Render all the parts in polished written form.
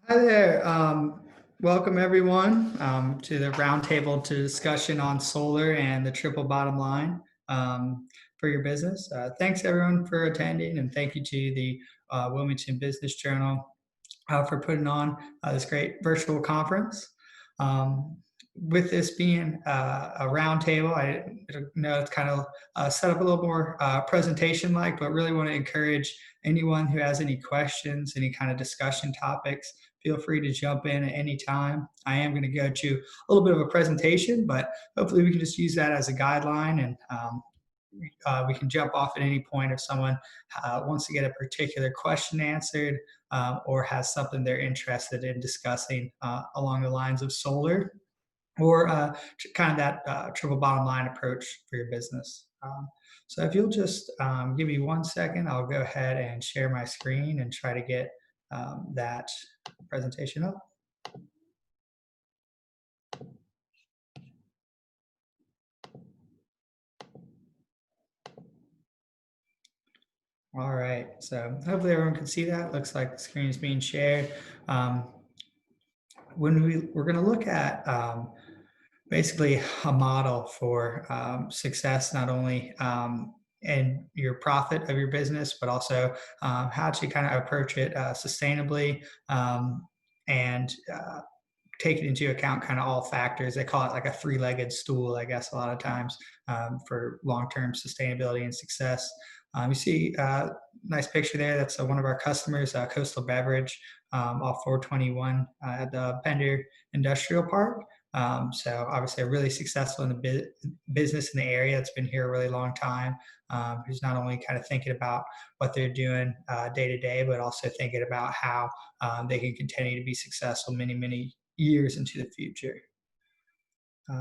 Hi there. Welcome everyone to the roundtable to discussion on solar and the triple bottom line for your business. Thanks everyone for attending, and thank you to the Wilmington Business Journal for putting on this great virtual conference. Um, with this being a roundtable, I know it's kind of set up a little more presentation-like, but really want to encourage anyone who has any questions, any kind of discussion topics. Feel free to jump in at any time. I am going to go to a little bit of a presentation, but hopefully we can just use that as a guideline, and we can jump off at any point if someone wants to get a particular question answered or has something they're interested in discussing along the lines of solar or kind of that triple bottom line approach for your business. So if you'll just give me 1 second, I'll go ahead and share my screen and try to get that presentation up. All right, so hopefully everyone can see that. Looks like the screen is being shared. Um, we're going to look at basically a model for success, not only in your profit of your business, but also how to kind of approach it sustainably and taking into account kind of all factors. They call it like a three-legged stool, I guess, a lot of times for long-term sustainability and success. You see a nice picture there. That's one of our customers, Coastal Beverage, off 421 at the Pender Industrial Park. So obviously, a really successful in the business in the area. It's been here a really long time. Who's not only kind of thinking about what they're doing day to day, but also thinking about how they can continue to be successful many years into the future.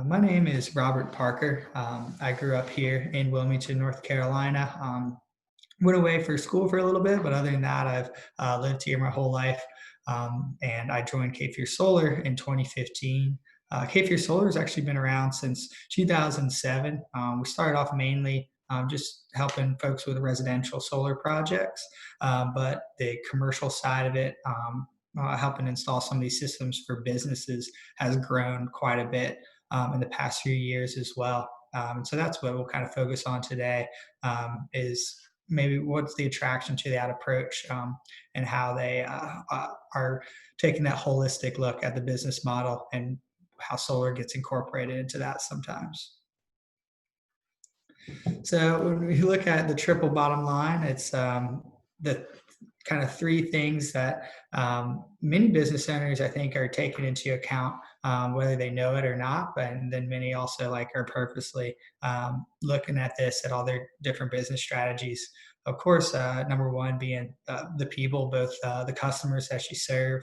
My name is Robert Parker. I grew up here in Wilmington, North Carolina. Went away for school for a little bit, but other than that, I've lived here my whole life. And I joined Cape Fear Solar in 2015. Cape Fear Solar has actually been around since 2007. We started off mainly just helping folks with residential solar projects, but the commercial side of it, helping install some of these systems for businesses, has grown quite a bit in the past few years as well. So that's what we'll kind of focus on today, is maybe what's the attraction to that approach, and how they are taking that holistic look at the business model and how solar gets incorporated into that sometimes. So when we look at the triple bottom line, it's the kind of three things that many business owners, I think, are taking into account, whether they know it or not. But and then many also like are purposely looking at this at all their different business strategies. Of course, number one being the people, both the customers that you serve,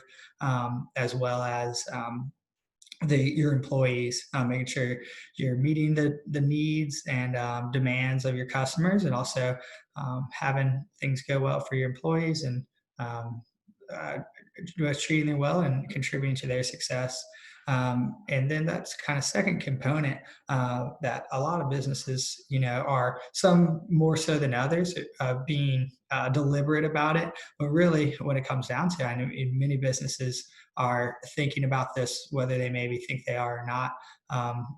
as well as your employees, making sure you're meeting the needs and demands of your customers, and also having things go well for your employees and um, uh, treating them well and contributing to their success. And then that's kind of second component that a lot of businesses, are some more so than others, being deliberate about it. But really, when it comes down to it, I know many businesses are thinking about this, whether they maybe think they are or not,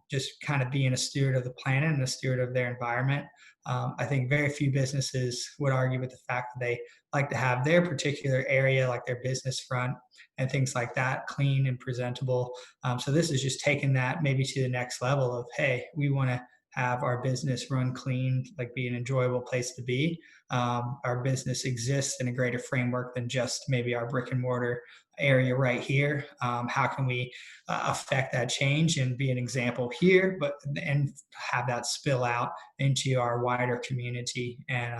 just kind of being a steward of the planet and a steward of their environment. I think very few businesses would argue with the fact that they like to have their particular area, like their business front and things like that, clean and presentable. So this is just taking that maybe to the next level of, hey, we want to have our business run clean, like be an enjoyable place to be. Our business exists in a greater framework than just maybe our brick and mortar area right here. How can we affect that change and be an example here, but and have that spill out into our wider community and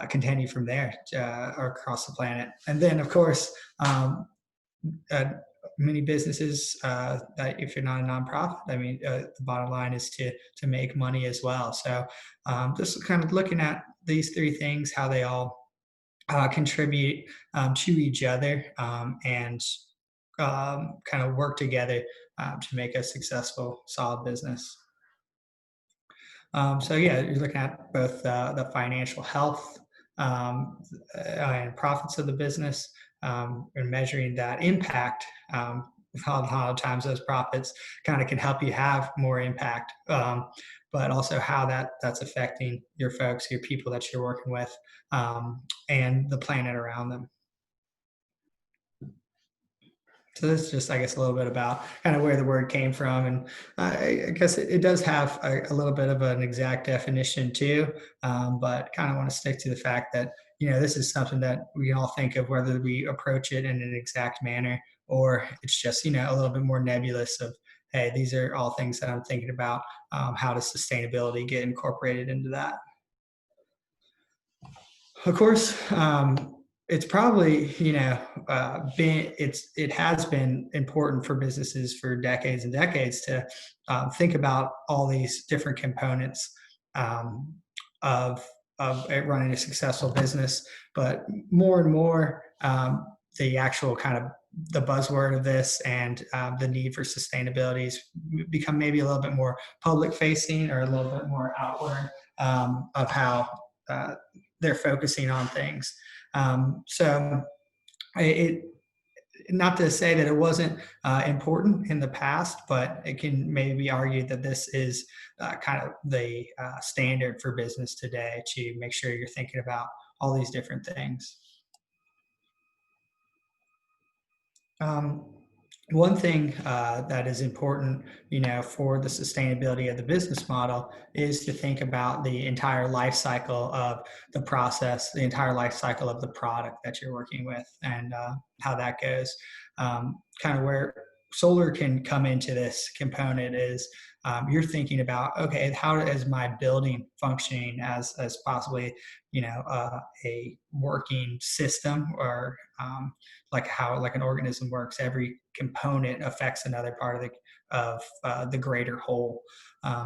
continue from there across the planet. And then, of course, uh, many businesses, if you're not a nonprofit, I mean, the bottom line is to make money as well. So just kind of looking at these three things, how they all contribute to each other, and kind of work together to make a successful, solid business. So yeah, you're looking at both the financial health and profits of the business, and measuring that impact, a lot of times those profits kind of can help you have more impact, but also how that's affecting your folks, your people that you're working with, and the planet around them. So this is just, I guess, a little bit about kind of where the word came from, and I guess it does have a little bit of an exact definition too, but kind of want to stick to the fact that this is something that we can all think of, whether we approach it in an exact manner or it's just a little bit more nebulous of, hey, these are all things that I'm thinking about. How does sustainability get incorporated into that? Of course, it's probably been it has been important for businesses for decades and decades to think about all these different components um, of it running a successful business. But more and more, the actual kind of the buzzword of this and the need for sustainability has become maybe a little bit more public facing or a little bit more outward of how uh, they're focusing on things. So it not to say that it wasn't important in the past, but it can maybe be argued that this is kind of the standard for business today to make sure you're thinking about all these different things. Um, One thing that is important, for the sustainability of the business model is to think about the entire life cycle of the process, the entire life cycle of the product that you're working with, and how that goes. Kind of where solar can come into this component is you're thinking about, okay, how is my building functioning as possibly, a working system, or like how like an organism works. Every component affects another part of the greater whole.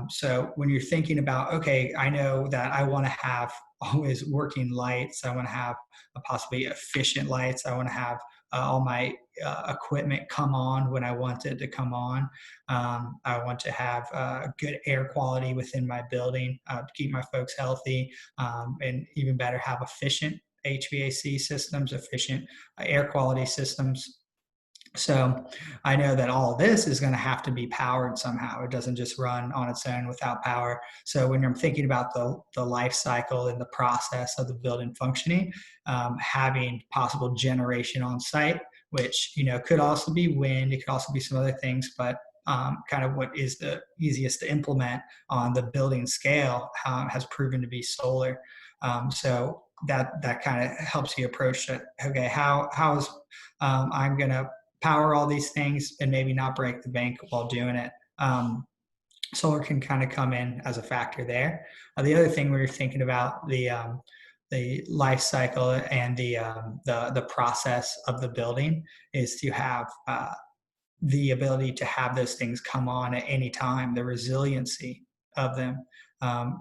So when you're thinking about, okay, I know that I want to have always working lights. I want to have possibly efficient lights. I want to have all my equipment come on when I want it to come on. I want to have good air quality within my building to keep my folks healthy, and even better, have efficient HVAC systems, efficient air quality systems. So I know that all of this is going to have to be powered somehow. It doesn't just run on its own without power. So when I'm thinking about the life cycle and the process of the building functioning, having possible generation on site, which could also be wind, it could also be some other things, but kind of what is the easiest to implement on the building scale has proven to be solar. So that kind of helps you approach it. Okay, how is I'm going to power all these things and maybe not break the bank while doing it. Solar can kind of come in as a factor there. The other thing we were thinking about the life cycle and the process of the building is to have the ability to have those things come on at any time, the resiliency of them.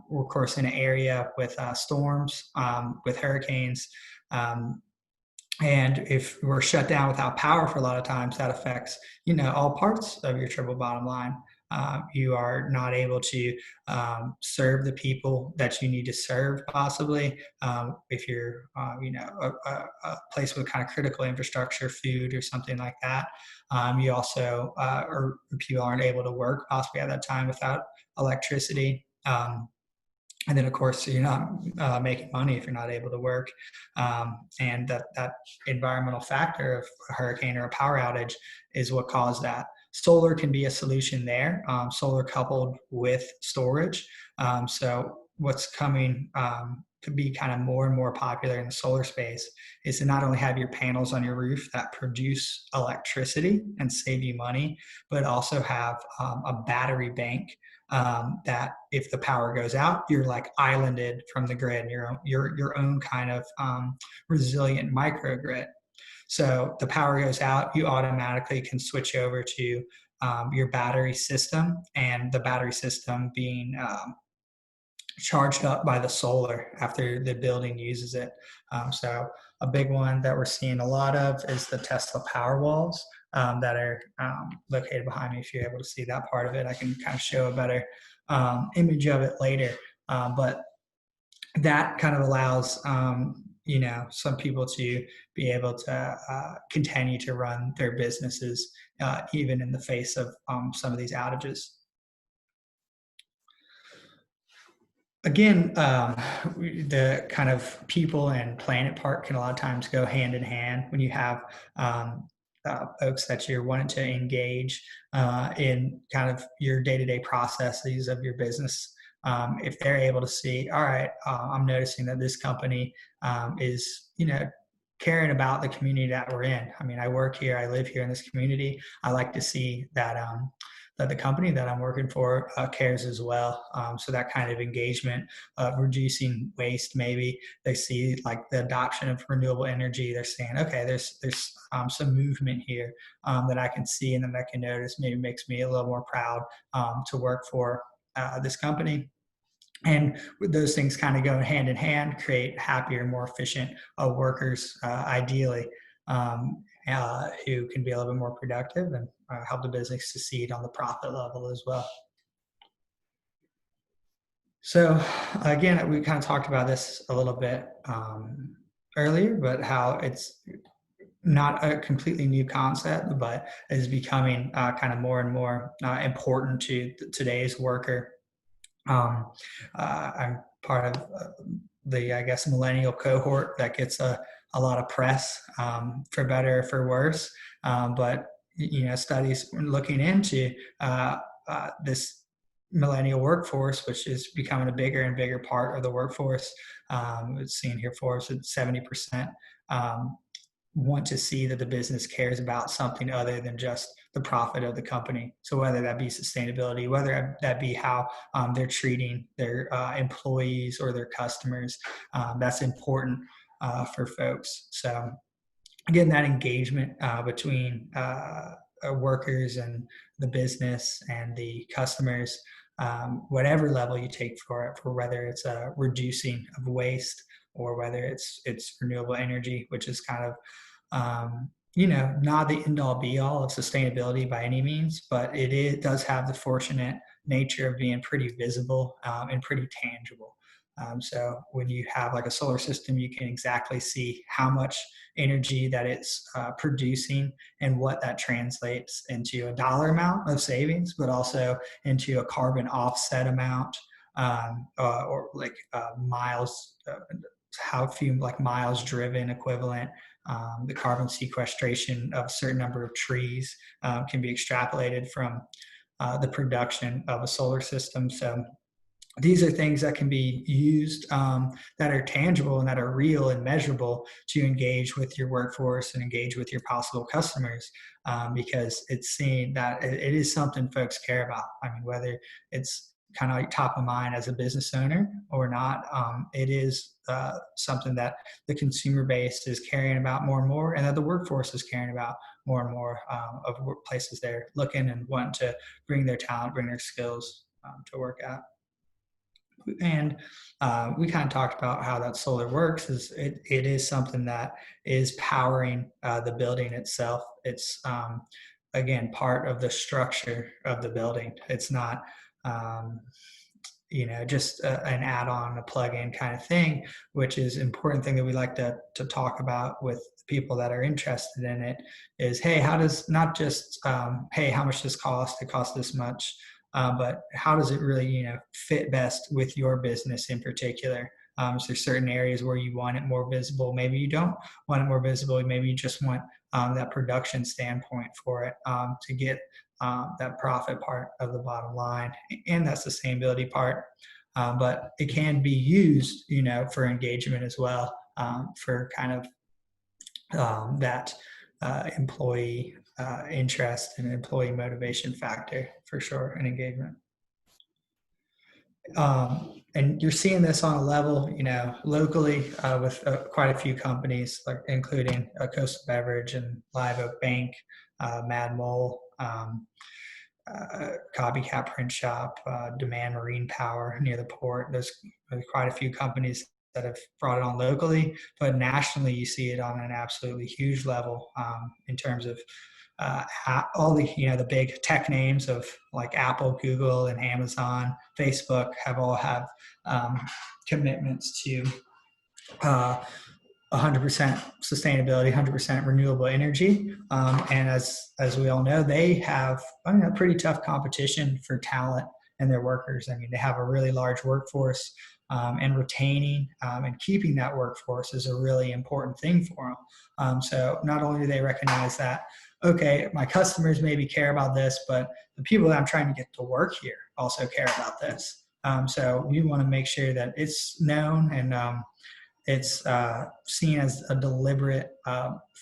We're of course in an area with storms, with hurricanes. And if we're shut down without power for a lot of times, that affects, all parts of your triple bottom line. You are not able to serve the people that you need to serve, possibly. If you're, a place with kind of critical infrastructure, food or something like that. You also, or people aren't able to work possibly at that time without electricity. And then, of course, you're not making money if you're not able to work. And that environmental factor of a hurricane or a power outage is what caused that. Solar can be a solution there, solar coupled with storage. So what's coming to be kind of more and more popular in the solar space is to not only have your panels on your roof that produce electricity and save you money, but also have a battery bank that if the power goes out, you're like islanded from the grid, your own kind of resilient microgrid. So the power goes out, you automatically can switch over to your battery system, and the battery system being charged up by the solar after the building uses it. So a big one that we're seeing a lot of is the Tesla power walls that are located behind me. If you're able to see that part of it, I can kind of show a better image of it later. But that kind of allows some people to be able to continue to run their businesses even in the face of some of these outages. Again, the kind of people and planet part can a lot of times go hand in hand when you have folks that you're wanting to engage in kind of your day-to-day processes of your business. If they're able to see, all right, I'm noticing that this company is, caring about the community that we're in. I mean, I work here, I live here in this community. I like to see that that the company that I'm working for cares as well. So that kind of engagement of reducing waste, maybe they see like the adoption of renewable energy. They're saying, okay, there's some movement here that I can see and that I can notice. Maybe makes me a little more proud to work for this company. And those things kind of go hand in hand, create happier, more efficient workers, ideally, who can be a little bit more productive and help the business succeed on the profit level as well. So again, we kind of talked about this a little bit earlier, but how it's not a completely new concept, but is becoming kind of more and more important to today's worker. I'm part of the, I guess, millennial cohort that gets a lot of press, for better or for worse. But studies looking into this millennial workforce, which is becoming a bigger and bigger part of the workforce. It's seen here for us at 70%. Want to see that the business cares about something other than just the profit of the company. So whether that be sustainability, whether that be how they're treating their employees or their customers, that's important for folks. So again, that engagement between workers and the business and the customers, whatever level you take for it, for whether it's reducing of waste or whether it's renewable energy, which is kind of not the end all be all of sustainability by any means, but it does have the fortunate nature of being pretty visible and pretty tangible. So when you have like a solar system, you can exactly see how much energy that it's producing and what that translates into a dollar amount of savings, but also into a carbon offset amount, or like miles, how few like miles driven equivalent. The carbon sequestration of a certain number of trees can be extrapolated from the production of a solar system. So these are things that can be used that are tangible and that are real and measurable to engage with your workforce and engage with your possible customers, because it's seen that it is something folks care about. I mean, whether it's kind of like top of mind as a business owner or not, it is something that the consumer base is caring about more and more, and that the workforce is caring about more and more of workplaces they're looking and wanting to bring their talent, bring their skills to work at. And we kind of talked about how that solar works. It is something that is powering the building itself. It's again part of the structure of the building. It's not just an add-on, a plug-in kind of thing, which is an important thing that we like to talk about with people that are interested in it. Is, hey, how does not just hey, how much does cost? It costs this much. But how does it really, fit best with your business in particular? So there's certain areas where you want it more visible. Maybe you don't want it more visible. Maybe you just want that production standpoint for it to get that profit part of the bottom line and that sustainability part. But it can be used, for engagement as well, for kind of that employee interest and employee motivation factor for sure, and engagement. And you're seeing this on a level, locally with quite a few companies, like including Coastal Beverage and Live Oak Bank, Mad Mole, Copycat Print Shop, Demand Marine Power near the port. There's quite a few companies that have brought it on locally, but nationally you see it on an absolutely huge level in terms of all the the big tech names of like Apple, Google, and Amazon, Facebook have commitments to 100% sustainability, 100% renewable energy. And as we all know, they have a pretty tough competition for talent and their workers. I mean, they have a really large workforce, and retaining and keeping that workforce is a really important thing for them. So not only do they recognize that, okay, my customers maybe care about this, but the people that I'm trying to get to work here also care about this. So we want to make sure that it's known and it's seen as a deliberate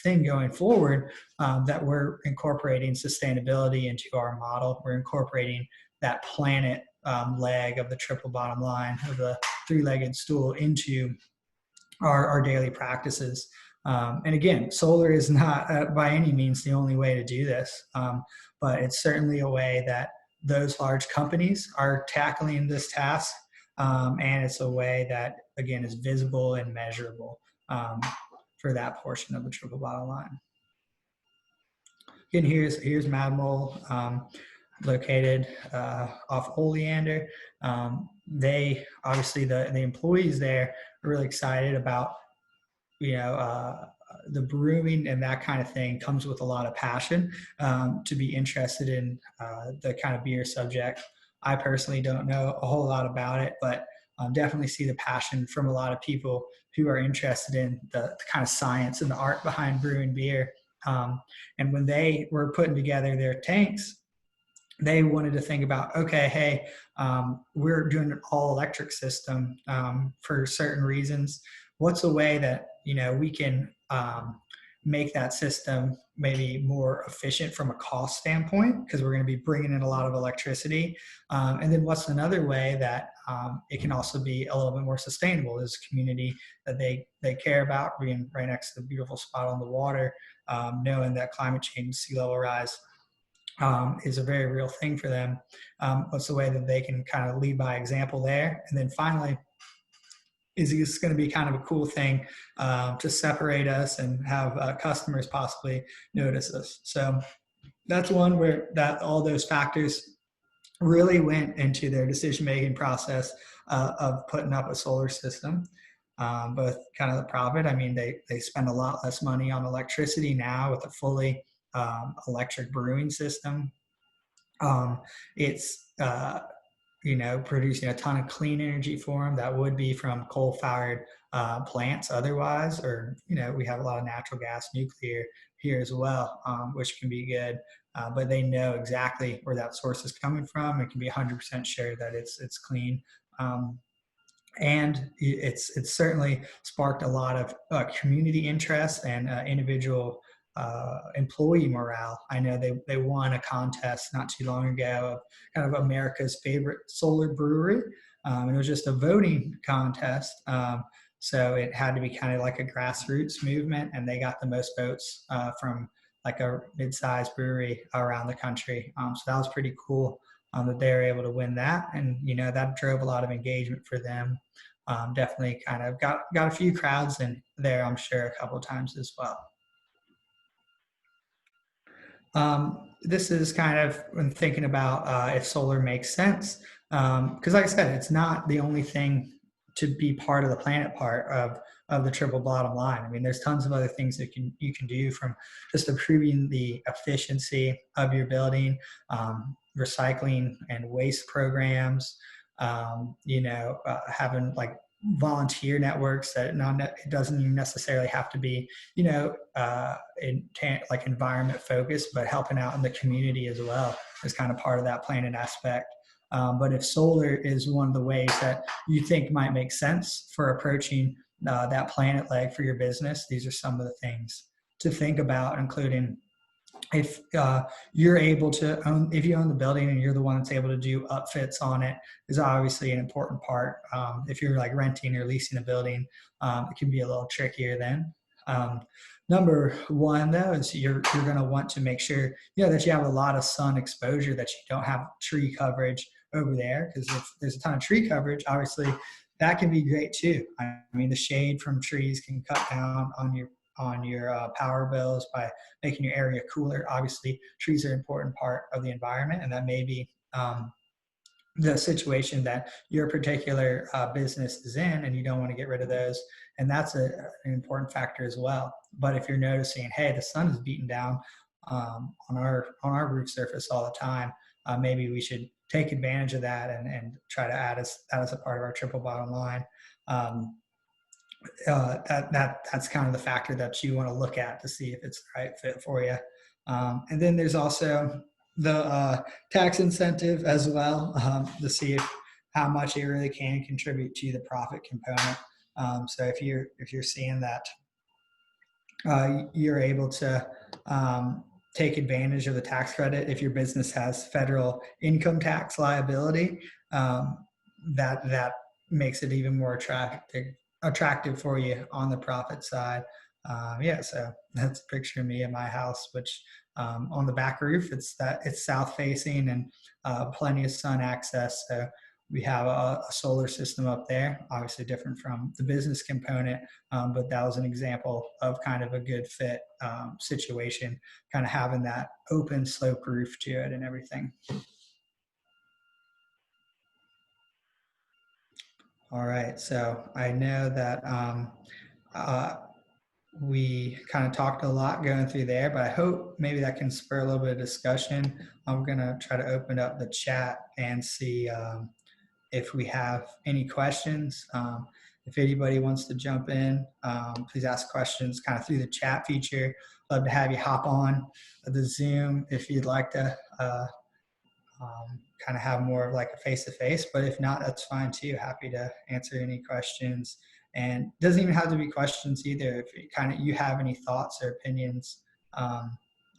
thing going forward, that we're incorporating sustainability into our model. We're incorporating that planet leg of the triple bottom line of the three-legged stool into our daily practices. And again, solar is not by any means the only way to do this, but it's certainly a way that those large companies are tackling this task. And it's a way that, again, is visible and measurable for that portion of the triple bottom line. Again, here's Mad Mole, located off Oleander. They obviously the employees there are really excited about the brewing, and that kind of thing comes with a lot of passion to be interested in the kind of beer subject. I personally don't know a whole lot about it, but definitely see the passion from a lot of people who are interested in the kind of science and the art behind brewing beer. And when they were putting together their tanks, they wanted to think about, okay, hey, we're doing an all electric system for certain reasons. What's a way that we can make that system maybe more efficient from a cost standpoint, because we're going to be bringing in a lot of electricity. And then what's another way that it can also be a little bit more sustainable? Is a community that they care about, being right next to the beautiful spot on the water, knowing that climate change, sea level rise is a very real thing for them. What's the way that they can kind of lead by example there? And then finally, is this going to be kind of a cool thing to separate us and have customers possibly notice us? So that's one where that all those factors really went into their decision-making process of putting up a solar system. Both kind of the profit. I mean, they spend a lot less money on electricity now with a fully electric brewing system. It's producing a ton of clean energy for them that would be from coal-fired plants otherwise, or we have a lot of natural gas, nuclear here as well, which can be good. But they know exactly where that source is coming from and can be 100% sure that it's clean. And it's certainly sparked a lot of community interest and individual employee morale. I know they won a contest not too long ago of kind of America's favorite solar brewery. It was just a voting contest. So it had to be kind of like a grassroots movement, and they got the most votes from like a mid-sized brewery around the country. So that was pretty cool that they were able to win that. And, that drove a lot of engagement for them. Definitely kind of got a few crowds in there, I'm sure, a couple of times as well. This is kind of when thinking about if solar makes sense, because like I said, it's not the only thing to be part of the planet part of the triple bottom line. I mean, there's tons of other things that you can do, from just improving the efficiency of your building, recycling and waste programs, having like volunteer networks that it doesn't even necessarily have to be, like environment focused, but helping out in the community as well is kind of part of that planet aspect. But if solar is one of the ways that you think might make sense for approaching that planet leg for your business, these are some of the things to think about, including if you're able to own, if you own the building and you're the one that's able to do upfits on it, is obviously an important part. If you're like renting or leasing a building, it can be a little trickier then. Number one, though, is you're going to want to make sure that you have a lot of sun exposure, that you don't have tree coverage over there, because if there's a ton of tree coverage, obviously that can be great too. I mean, the shade from trees can cut down on your power bills by making your area cooler. Obviously, trees are an important part of the environment, and that may be the situation that your particular business is in, and you don't want to get rid of those. And that's an important factor as well. But if you're noticing, hey, the sun is beating down on our roof surface all the time, maybe we should take advantage of that and try to add as a part of our triple bottom line. Um, that's kind of the factor that you want to look at to see if it's the right fit for you. And then there's also the tax incentive as well, to see how much it really can contribute to the profit component. So if you're seeing that you're able to take advantage of the tax credit if your business has federal income tax liability, that makes it even more attractive for you on the profit side. Yeah, so that's a picture of me at my house, which on the back roof, it's south facing and plenty of sun access. So we have a solar system up there, obviously different from the business component, but that was an example of kind of a good fit situation, kind of having that open slope roof to it and everything. All right, so I know that we kind of talked a lot going through there, but I hope maybe that can spur a little bit of discussion. I'm gonna try to open up the chat and see if we have any questions. If anybody wants to jump in, please ask questions kind of through the chat feature. Love to have you hop on the Zoom if you'd like to kind of have more of like a face-to-face, but if not, that's fine too. Happy to answer any questions. And it doesn't even have to be questions either. If you have any thoughts or opinions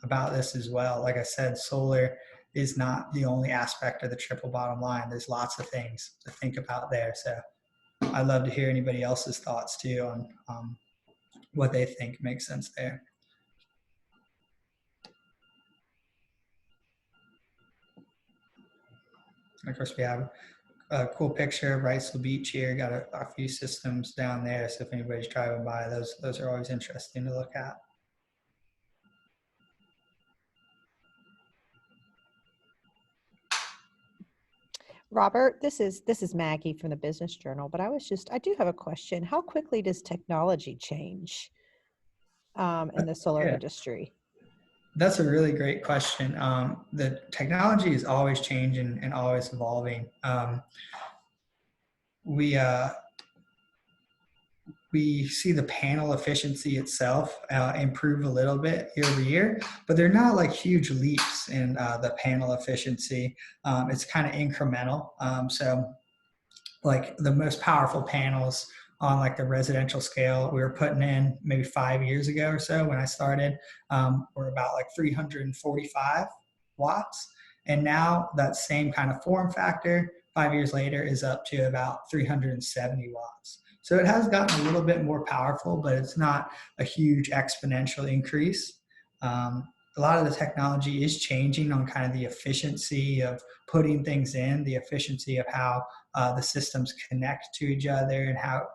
about this as well. Like I said, solar is not the only aspect of the triple bottom line. There's lots of things to think about there. So I'd love to hear anybody else's thoughts too on what they think makes sense there. And of course, we have a cool picture of Wrightsville Beach here. Got a few systems down there. So if anybody's driving by, those are always interesting to look at. Robert, this is Maggie from the Business Journal, but I do have a question. How quickly does technology change in the solar industry? That's a really great question. The technology is always changing and always evolving. We see the panel efficiency itself improve a little bit year over year, but they're not like huge leaps in the panel efficiency. It's kind of incremental. So like the most powerful panels on like the residential scale we were putting in maybe 5 years ago or so when I started were about like 345 watts. And now that same kind of form factor 5 years later is up to about 370 watts. So it has gotten a little bit more powerful, but it's not a huge exponential increase. A lot of the technology is changing on kind of the efficiency of putting things in, the efficiency of how the systems connect to each other, and how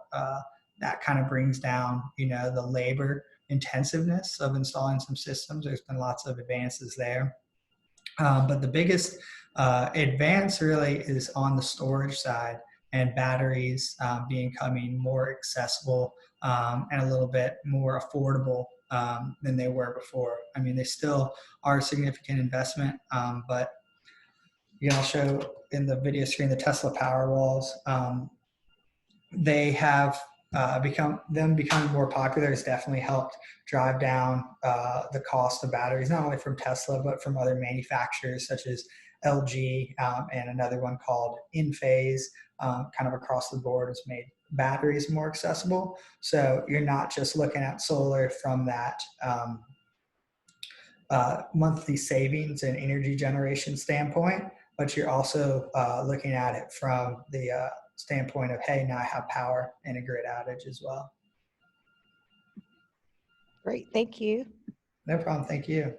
that kind of brings down, the labor intensiveness of installing some systems. There's been lots of advances there. But the biggest advance really is on the storage side, and batteries becoming more accessible and a little bit more affordable than they were before. I mean, they still are a significant investment, but I'll show in the video screen the Tesla Powerwalls. They have becoming more popular has definitely helped drive down the cost of batteries, not only from Tesla, but from other manufacturers such as LG and another one called Enphase, kind of across the board has made batteries more accessible. So you're not just looking at solar from that monthly savings and energy generation standpoint, but you're also looking at it from the standpoint of, hey, now I have power in a grid outage as well. Great, thank you. No problem, thank you.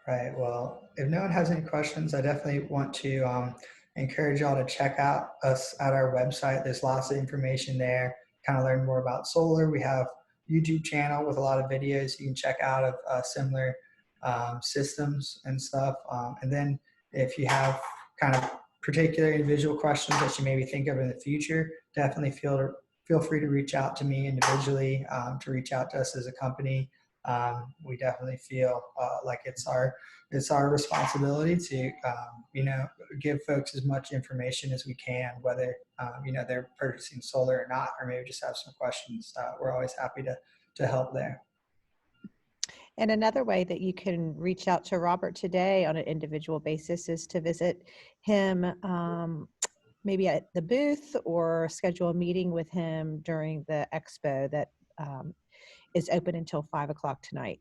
Right, well, if no one has any questions, I definitely want to encourage y'all to check out us at our website. There's lots of information there, kind of learn more about solar. We have YouTube channel with a lot of videos you can check out of similar systems and stuff. And then if you have kind of particular individual questions that you maybe think of in the future, definitely feel free to reach out to me individually, to reach out to us as a company. We definitely feel like it's our responsibility to give folks as much information as we can, whether they're purchasing solar or not, or maybe just have some questions. We're always happy to help there. And another way that you can reach out to Robert today on an individual basis is to visit him maybe at the booth, or schedule a meeting with him during the expo that is open until 5 o'clock tonight.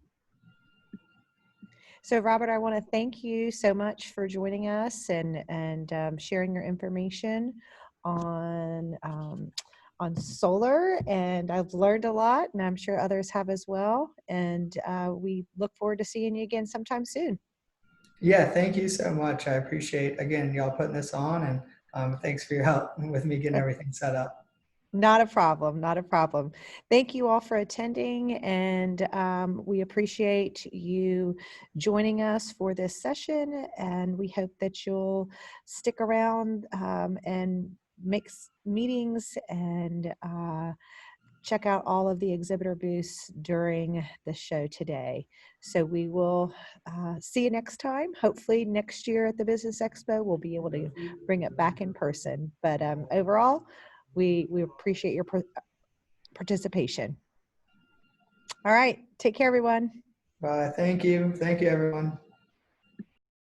So Robert, I want to thank you so much for joining us and sharing your information on solar, and I've learned a lot, and I'm sure others have as well. And we look forward to seeing you again sometime soon. Yeah, thank you so much. I appreciate, again, y'all putting this on, and thanks for your help with me getting everything set up. Not a problem, not a problem. Thank you all for attending, and we appreciate you joining us for this session, and we hope that you'll stick around and make meetings and check out all of the exhibitor booths during the show today. So we will see you next time. Hopefully next year at the Business Expo, we'll be able to bring it back in person. But overall, we appreciate your participation. All right. Take care, everyone. Bye. Thank you. Thank you, everyone.